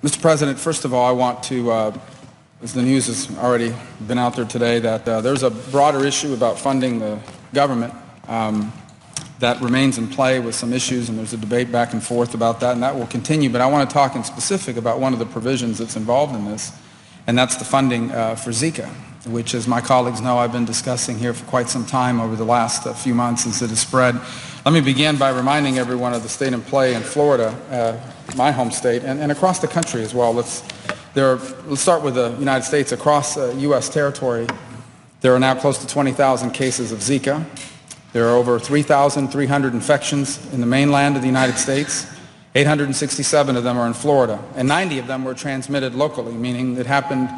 Mr. President, first of all, I want to, as the news has already been out there today, that there's a broader issue about funding the government that remains in play with some issues, and there's a debate back and forth about that, and that will continue. But I want to talk in specific about one of the provisions that's involved in this, and that's the funding for Zika, which, as my colleagues know, I've been discussing here for quite some time over the last few months as it has spread. Let me begin by reminding everyone of the state in play in Florida, my home state, and across the country as well. Let's start with the United States. Across U.S. territory, there are now close to 20,000 cases of Zika. There are over 3,300 infections in the mainland of the United States. 867 of them are in Florida, and 90 of them were transmitted locally, meaning it happened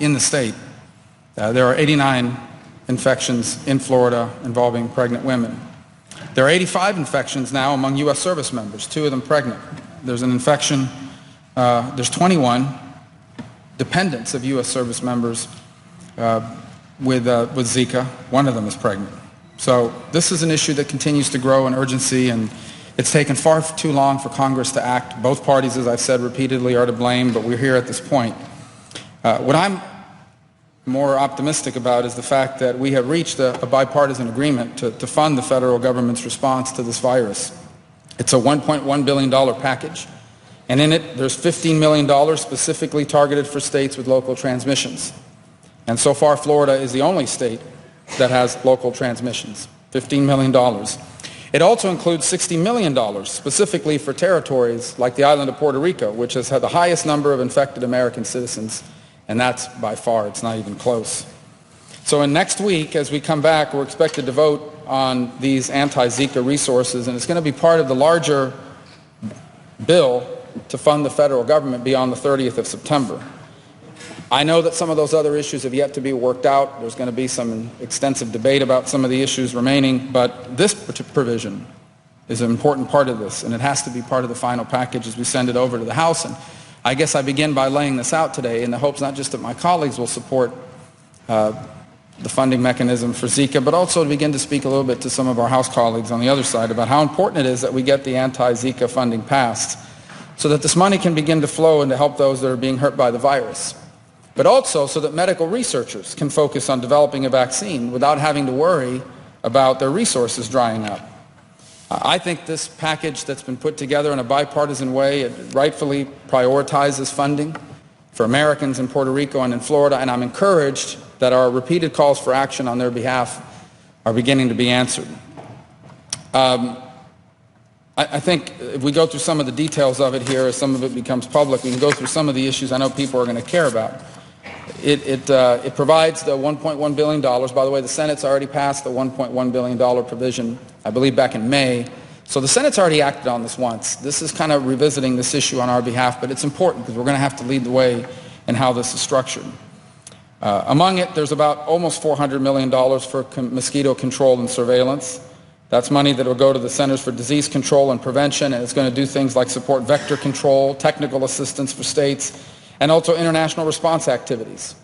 in the state. There are 89 infections in Florida involving pregnant women. There are 85 infections now among U.S. service members, 2 of them pregnant. There's an infection, there's 21 dependents of U.S. service members with Zika. 1 of them is pregnant. So this is an issue that continues to grow in urgency, and it's taken far too long for Congress to act. Both parties, as I've said repeatedly, are to blame, but we're here at this point. What I'm more optimistic about is the fact that we have reached a bipartisan agreement to fund the federal government's response to this virus. It's a $1.1 billion package, and in it there's $15 million specifically targeted for states with local transmissions. And so far Florida is the only state that has local transmissions, $15 million. It also includes $60 million specifically for territories like the island of Puerto Rico, which has had the highest number of infected American citizens, and that's by far, it's not even close. So in next week, as we come back, we're expected to vote on these anti-Zika resources, and it's going to be part of the larger bill to fund the federal government beyond the 30th of September. I know that some of those other issues have yet to be worked out. There's going to be some extensive debate about some of the issues remaining, but this provision is an important part of this, and it has to be part of the final package as we send it over to the House. And I guess I begin by laying this out today in the hopes not just that my colleagues will support the funding mechanism for Zika, but also to begin to speak a little bit to some of our House colleagues on the other side about how important it is that we get the anti-Zika funding passed so that this money can begin to flow and to help those that are being hurt by the virus, but also so that medical researchers can focus on developing a vaccine without having to worry about their resources drying up. I think this package that's been put together in a bipartisan way, it rightfully prioritizes funding for Americans in Puerto Rico and in Florida, and I'm encouraged that our repeated calls for action on their behalf are beginning to be answered. I think if we go through some of the details of it here, as some of it becomes public, we can go through some of the issues I know people are going to care about. It provides the $1.1 billion. By the way, the Senate's already passed the $1.1 billion provision, I believe back in May. So the Senate's already acted on this once. This is kind of revisiting this issue on our behalf, but it's important because we're going to have to lead the way in how this is structured. Among it, there's about almost $400 million for mosquito control and surveillance. That's money that will go to the Centers for Disease Control and Prevention, and it's going to do things like support vector control, technical assistance for states, and also international response activities.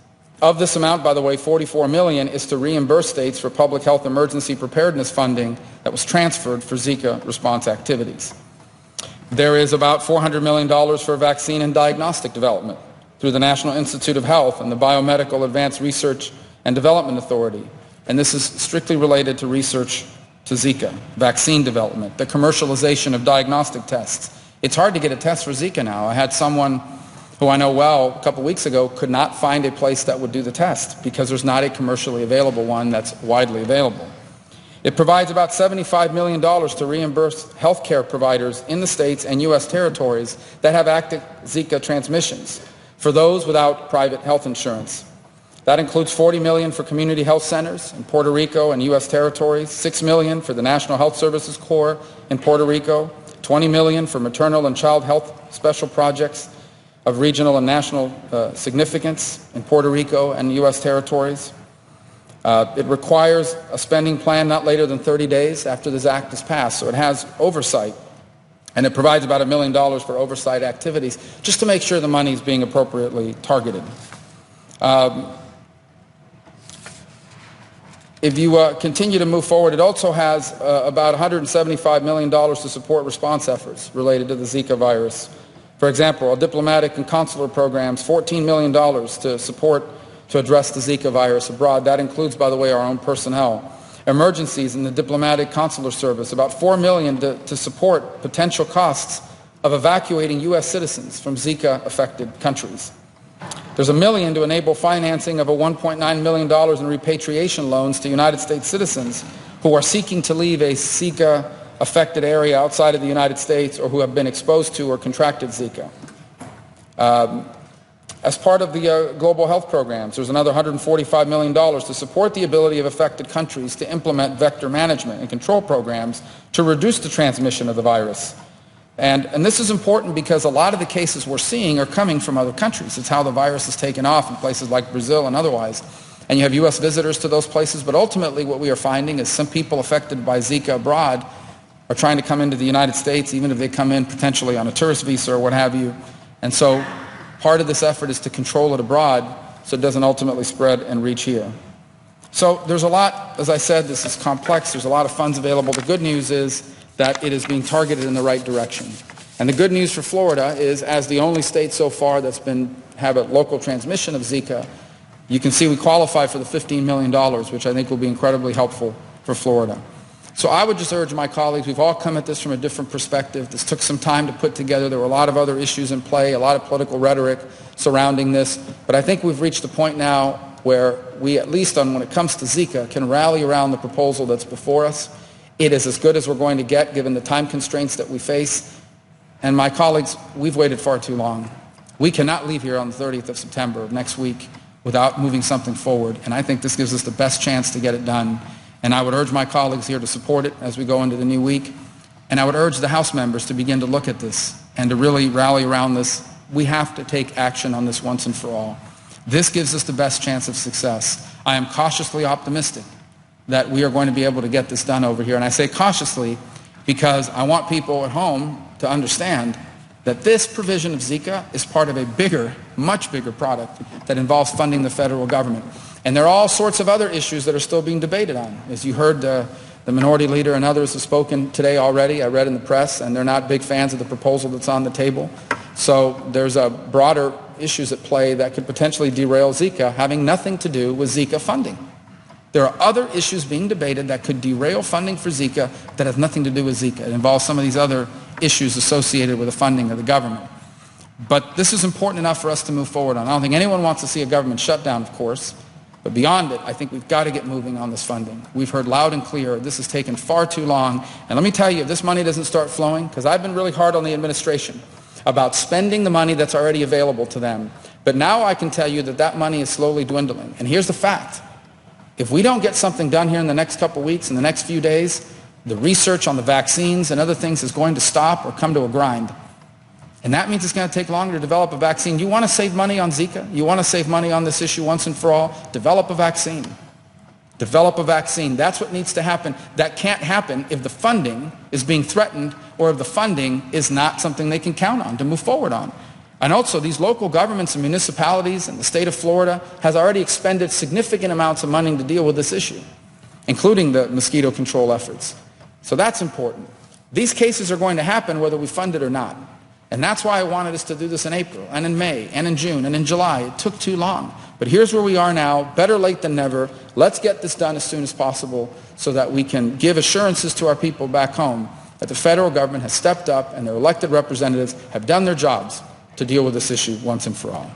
Of this amount, by the way, $44 million is to reimburse states for public health emergency preparedness funding that was transferred for Zika response activities. There is about $400 million for vaccine and diagnostic development through the National Institute of Health and the Biomedical Advanced Research and Development Authority. And this is strictly related to research to Zika, vaccine development, the commercialization of diagnostic tests. It's hard to get a test for Zika now. I had someone who I know well a couple weeks ago could not find a place that would do the test because there's not a commercially available one that's widely available. It provides about $75 million to reimburse healthcare providers in the states and U.S. territories that have active Zika transmissions for those without private health insurance. That includes $40 million for community health centers in Puerto Rico and U.S. territories, $6 million for the National Health Services Corps in Puerto Rico, $20 million for maternal and child health special projects of regional and national significance in Puerto Rico and U.S. territories. It requires a spending plan not later than 30 days after this act is passed, so it has oversight. And it provides about $1 million for oversight activities just to make sure the money is being appropriately targeted. If you continue to move forward, it also has about $175 million to support response efforts related to the Zika virus For example, our diplomatic and consular programs, $14 million to address the Zika virus abroad. That includes, by the way, our own personnel. Emergencies in the diplomatic consular service, about $4 million to support potential costs of evacuating U.S. citizens from Zika-affected countries. There's $1 million to enable financing of a $1.9 million in repatriation loans to United States citizens who are seeking to leave a Zika-affected area outside of the United States or who have been exposed to or contracted Zika. As part of the global health programs, there's another $145 million to support the ability of affected countries to implement vector management and control programs to reduce the transmission of the virus. And this is important because a lot of the cases we're seeing are coming from other countries. It's how the virus is taken off in places like Brazil and otherwise. And you have U.S. visitors to those places, but ultimately what we are finding is some people affected by Zika abroad are trying to come into the United States, even if they come in potentially on a tourist visa or what have you. And so part of this effort is to control it abroad so it doesn't ultimately spread and reach here. So there's a lot, as I said, this is complex. There's a lot of funds available. The good news is that it is being targeted in the right direction. And the good news for Florida is, as the only state so far that's have a local transmission of Zika, you can see we qualify for the $15 million, which I think will be incredibly helpful for Florida. So I would just urge my colleagues, we've all come at this from a different perspective. This took some time to put together. There were a lot of other issues in play, a lot of political rhetoric surrounding this. But I think we've reached a point now where we, at least when it comes to Zika, can rally around the proposal that's before us. It is as good as we're going to get given the time constraints that we face. And my colleagues, we've waited far too long. We cannot leave here on the 30th of September of next week without moving something forward. And I think this gives us the best chance to get it done. And I would urge my colleagues here to support it as we go into the new week. And I would urge the House members to begin to look at this and to really rally around this. We have to take action on this once and for all. This gives us the best chance of success. I am cautiously optimistic that we are going to be able to get this done over here. And I say cautiously because I want people at home to understand that this provision of Zika is part of a bigger, much bigger product that involves funding the federal government. And there are all sorts of other issues that are still being debated on. As you heard, the minority leader and others have spoken today already. I read in the press, and they're not big fans of the proposal that's on the table. So there's a broader issues at play that could potentially derail Zika, having nothing to do with Zika funding. There are other issues being debated that could derail funding for Zika that have nothing to do with Zika. It involves some of these other issues associated with the funding of the government. But this is important enough for us to move forward on. I don't think anyone wants to see a government shutdown, of course. But beyond it, I think we've got to get moving on this funding. We've heard loud and clear, this has taken far too long. And let me tell you, if this money doesn't start flowing, because I've been really hard on the administration about spending the money that's already available to them. But now I can tell you that that money is slowly dwindling. And here's the fact. If we don't get something done here in the next couple weeks, in the next few days, the research on the vaccines and other things is going to stop or come to a grind. And that means it's going to take longer to develop a vaccine. You want to save money on Zika? You want to save money on this issue once and for all? Develop a vaccine. Develop a vaccine. That's what needs to happen. That can't happen if the funding is being threatened or if the funding is not something they can count on to move forward on. And also, these local governments and municipalities and the state of Florida has already expended significant amounts of money to deal with this issue, including the mosquito control efforts. So that's important. These cases are going to happen whether we fund it or not. And that's why I wanted us to do this in April and in May and in June and in July. It took too long. But here's where we are now, better late than never. Let's get this done as soon as possible so that we can give assurances to our people back home that the federal government has stepped up and their elected representatives have done their jobs to deal with this issue once and for all.